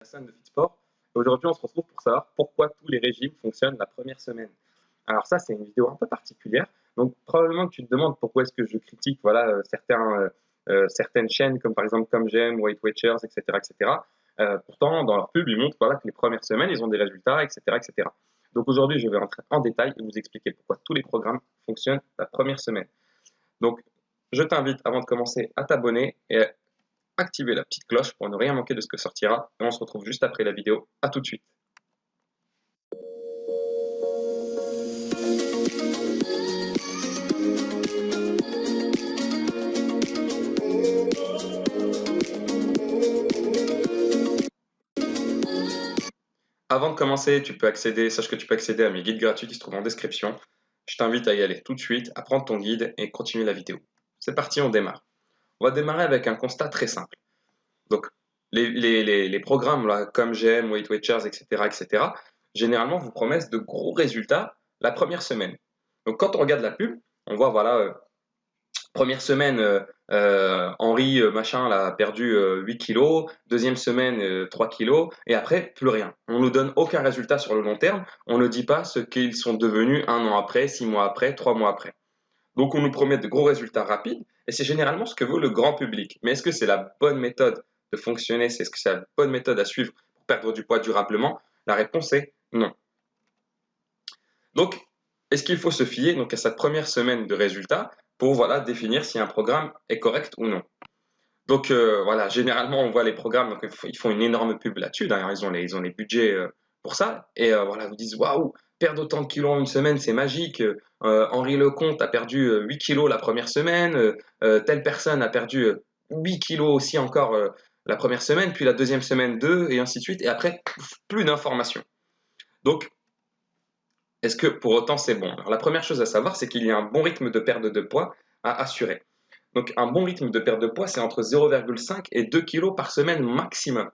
Hassan de Fitsport. Aujourd'hui, on se retrouve pour savoir pourquoi tous les régimes fonctionnent la première semaine. Alors ça, c'est une vidéo un peu particulière. Donc probablement que tu te demandes pourquoi est-ce que je critique certaines chaînes comme par exemple Comme J'aime, Weight Watchers, etc. etc. Pourtant, dans leur pub, ils montrent que les premières semaines, ils ont des résultats, etc. etc. Donc aujourd'hui, je vais rentrer en détail et vous expliquer pourquoi tous les programmes fonctionnent la première semaine. Donc, je t'invite avant de commencer à t'abonner et à activer la petite cloche pour ne rien manquer de ce que sortira. Et on se retrouve juste après la vidéo. À tout de suite. Avant de commencer, sache que tu peux accéder à mes guides gratuits qui se trouvent en description. Je t'invite à y aller tout de suite, à prendre ton guide et continuer la vidéo. C'est parti, on démarre. On va démarrer avec un constat très simple. Donc, les programmes là, Comme J'aime, Weight Watchers, etc., etc., généralement vous promettent de gros résultats la première semaine. Donc, quand on regarde la pub, on voit, première semaine, Henri machin là, a perdu 8 kilos, deuxième semaine 3 kilos, et après plus rien. On nous donne aucun résultat sur le long terme, on ne dit pas ce qu'ils sont devenus un an après, 6 mois après, 3 mois après. Donc on nous promet de gros résultats rapides, et c'est généralement ce que veut le grand public. Mais est-ce que c'est la bonne méthode de fonctionner? Est-ce que c'est la bonne méthode à suivre pour perdre du poids durablement? La réponse est non. Donc, est-ce qu'il faut se fier donc, à cette première semaine de résultats pour définir si un programme est correct ou non? Donc généralement on voit les programmes, donc, ils font une énorme pub là-dessus. D'ailleurs, ils ont les budgets pour ça. Et ils vous disent waouh, perdre autant de kilos en une semaine, c'est magique. Henri Lecomte a perdu 8 kilos la première semaine. Telle personne a perdu 8 kilos aussi encore la première semaine, puis la deuxième semaine 2, et ainsi de suite. Et après, plus d'informations. Donc, est-ce que pour autant c'est bon? Alors, la première chose à savoir, c'est qu'il y a un bon rythme de perte de poids à assurer. Donc, un bon rythme de perte de poids, c'est entre 0,5 et 2 kg par semaine maximum.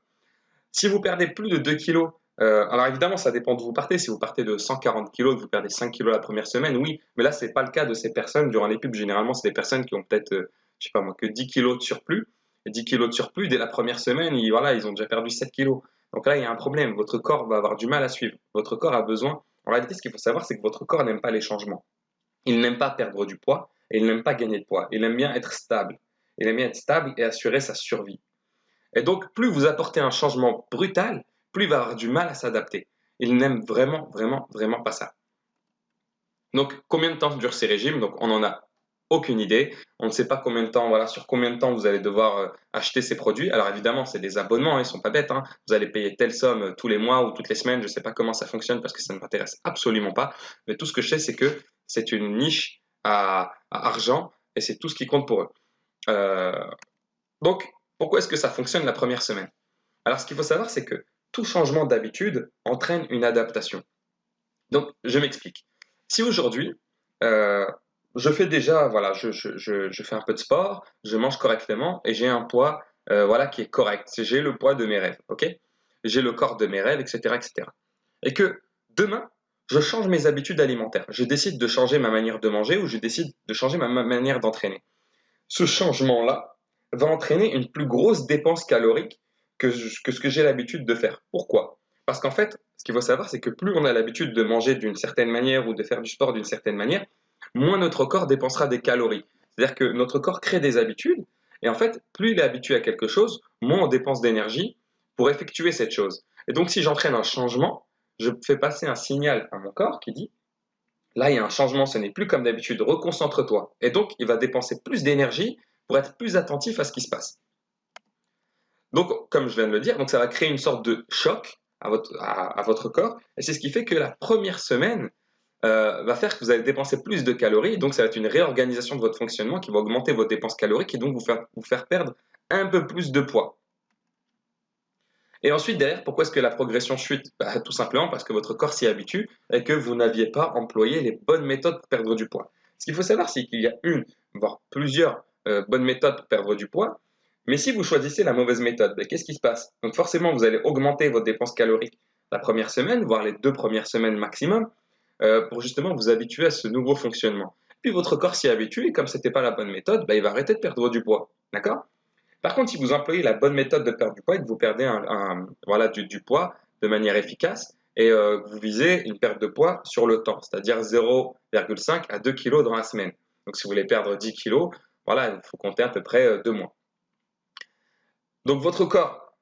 Si vous perdez plus de 2 kg, alors évidemment, ça dépend d'où vous partez. Si vous partez de 140 kg, que vous perdez 5 kg la première semaine, oui. Mais là, ce n'est pas le cas de ces personnes. Durant les pubs, généralement, c'est des personnes qui ont peut-être, je sais pas moi, que 10 kg de surplus. Et 10 kg de surplus, dès la première semaine, ils ont déjà perdu 7 kg. Donc là, il y a un problème. Votre corps va avoir du mal à suivre. Votre corps a besoin. En réalité, ce qu'il faut savoir, c'est que votre corps n'aime pas les changements. Il n'aime pas perdre du poids et il n'aime pas gagner de poids. Il aime bien être stable. Il aime bien être stable et assurer sa survie. Et donc, plus vous apportez un changement brutal, plus il va avoir du mal à s'adapter. Il n'aime vraiment, vraiment, vraiment pas ça. Donc, combien de temps durent ces régimes? Donc, on n'en a aucune idée. On ne sait pas combien de temps, sur combien de temps vous allez devoir acheter ces produits. Alors, évidemment, c'est des abonnements, ils ne sont pas bêtes. Vous allez payer telle somme tous les mois ou toutes les semaines. Je ne sais pas comment ça fonctionne parce que ça ne m'intéresse absolument pas. Mais tout ce que je sais, c'est que c'est une niche à argent et c'est tout ce qui compte pour eux. Donc, pourquoi est-ce que ça fonctionne la première semaine? Alors, ce qu'il faut savoir, c'est que tout changement d'habitude entraîne une adaptation. Donc, je m'explique. Si aujourd'hui, je fais déjà, je fais un peu de sport, je mange correctement et j'ai un poids, qui est correct. J'ai le poids de mes rêves, ok? J'ai le corps de mes rêves, etc., etc. Et que demain, je change mes habitudes alimentaires. Je décide de changer ma manière de manger ou je décide de changer ma manière d'entraîner. Ce changement-là va entraîner une plus grosse dépense calorique que ce que j'ai l'habitude de faire. Pourquoi? Parce qu'en fait, ce qu'il faut savoir, c'est que plus on a l'habitude de manger d'une certaine manière ou de faire du sport d'une certaine manière, moins notre corps dépensera des calories. C'est-à-dire que notre corps crée des habitudes, et en fait, plus il est habitué à quelque chose, moins on dépense d'énergie pour effectuer cette chose. Et donc, si j'entraîne un changement, je fais passer un signal à mon corps qui dit là, il y a un changement, ce n'est plus comme d'habitude, reconcentre-toi. Et donc, il va dépenser plus d'énergie pour être plus attentif à ce qui se passe. Donc, comme je viens de le dire, donc ça va créer une sorte de choc à votre corps. Et c'est ce qui fait que la première semaine va faire que vous allez dépenser plus de calories. Donc, ça va être une réorganisation de votre fonctionnement qui va augmenter vos dépenses caloriques et donc vous faire perdre un peu plus de poids. Et ensuite, derrière, pourquoi est-ce que la progression chute? Tout simplement parce que votre corps s'y habitue et que vous n'aviez pas employé les bonnes méthodes pour perdre du poids. Ce qu'il faut savoir, c'est qu'il y a une, voire plusieurs bonnes méthodes pour perdre du poids. Mais si vous choisissez la mauvaise méthode, qu'est-ce qui se passe? Donc forcément, vous allez augmenter votre dépense calorique la première semaine, voire les 2 premières semaines maximum, pour justement vous habituer à ce nouveau fonctionnement. Puis votre corps s'y habitue et comme ce n'était pas la bonne méthode, il va arrêter de perdre du poids. D'accord? Par contre, si vous employez la bonne méthode de perdre du poids et que vous perdez voilà, du poids de manière efficace et que vous visez une perte de poids sur le temps, c'est-à-dire 0,5 à 2 kg dans la semaine. Donc, si vous voulez perdre 10 kg, voilà, il faut compter à peu près 2 mois. Donc, votre corps,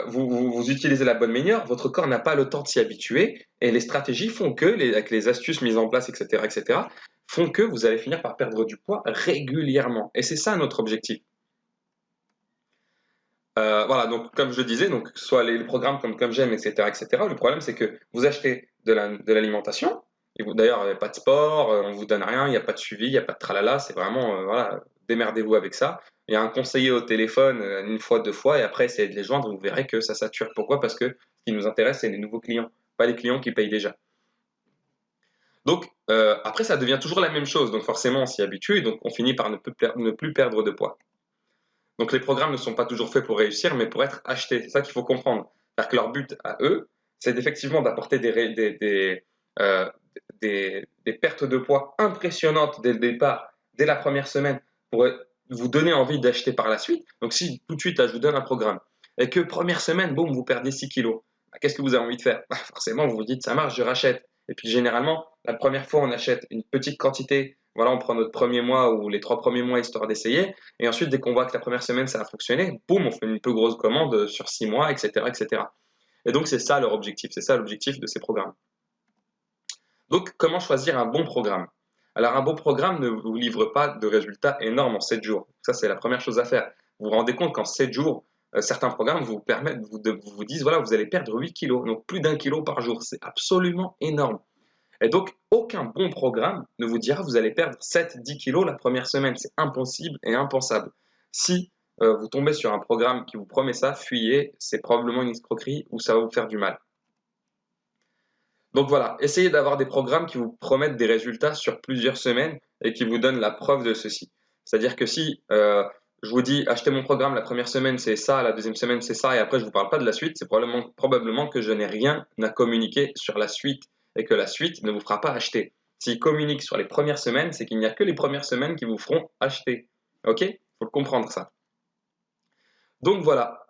vous utilisez la bonne manière, votre corps n'a pas le temps de s'y habituer et les stratégies font que, avec les astuces mises en place, etc., font que vous allez finir par perdre du poids régulièrement. Et c'est ça notre objectif. Voilà, donc comme je le disais, donc soit les programmes comme j'aime, etc. Le problème, c'est que vous achetez de l'alimentation, et d'ailleurs, il n'y a pas de sport, on vous donne rien, il n'y a pas de suivi, il n'y a pas de tralala, c'est vraiment, voilà, démerdez-vous avec ça. Il y a un conseiller au téléphone une fois, deux fois, et après, essayez de les joindre, vous verrez que ça sature. Pourquoi? Parce que ce qui nous intéresse, c'est les nouveaux clients, pas les clients qui payent déjà. Donc, après, ça devient toujours la même chose, donc forcément, on s'y habitue, et donc on finit par ne plus perdre de poids. Donc les programmes ne sont pas toujours faits pour réussir, mais pour être achetés. C'est ça qu'il faut comprendre. C'est-à-dire que leur but à eux, c'est effectivement d'apporter euh, des pertes de poids impressionnantes dès le départ, dès la première semaine, pour vous donner envie d'acheter par la suite. Donc si tout de suite, là, je vous donne un programme, et que première semaine, boum, vous perdez 6 kilos, qu'est-ce que vous avez envie de faire? Forcément, vous vous dites, ça marche, je rachète. Et puis généralement, la première fois, on achète une petite quantité. Voilà, on prend notre premier mois ou les 3 premiers mois histoire d'essayer. Et ensuite, dès qu'on voit que la première semaine, ça a fonctionné, boum, on fait une plus grosse commande sur 6 mois, etc., etc. Et donc, c'est ça leur objectif. C'est ça l'objectif de ces programmes. Donc, comment choisir un bon programme? Alors, un bon programme ne vous livre pas de résultats énormes en 7 jours. Ça, c'est la première chose à faire. Vous vous rendez compte qu'en 7 jours, certains programmes vous permettent, vous disent, voilà, vous allez perdre 8 kilos, donc plus d'1 kilo par jour. C'est absolument énorme. Et donc, aucun bon programme ne vous dira que vous allez perdre 7-10 kilos la première semaine. C'est impossible et impensable. Si vous tombez sur un programme qui vous promet ça, fuyez, c'est probablement une escroquerie ou ça va vous faire du mal. Donc voilà, essayez d'avoir des programmes qui vous promettent des résultats sur plusieurs semaines et qui vous donnent la preuve de ceci. C'est-à-dire que si je vous dis achetez mon programme, la première semaine c'est ça, la deuxième semaine c'est ça, et après je ne vous parle pas de la suite, c'est probablement que je n'ai rien à communiquer sur la suite et que la suite ne vous fera pas acheter. S'il communique sur les premières semaines, c'est qu'il n'y a que les premières semaines qui vous feront acheter. Ok? Il faut le comprendre ça. Donc voilà,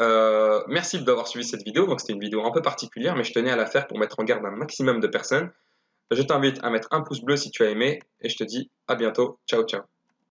merci d'avoir suivi cette vidéo. Donc c'était une vidéo un peu particulière, mais je tenais à la faire pour mettre en garde un maximum de personnes. Je t'invite à mettre un pouce bleu si tu as aimé et je te dis à bientôt. Ciao, ciao.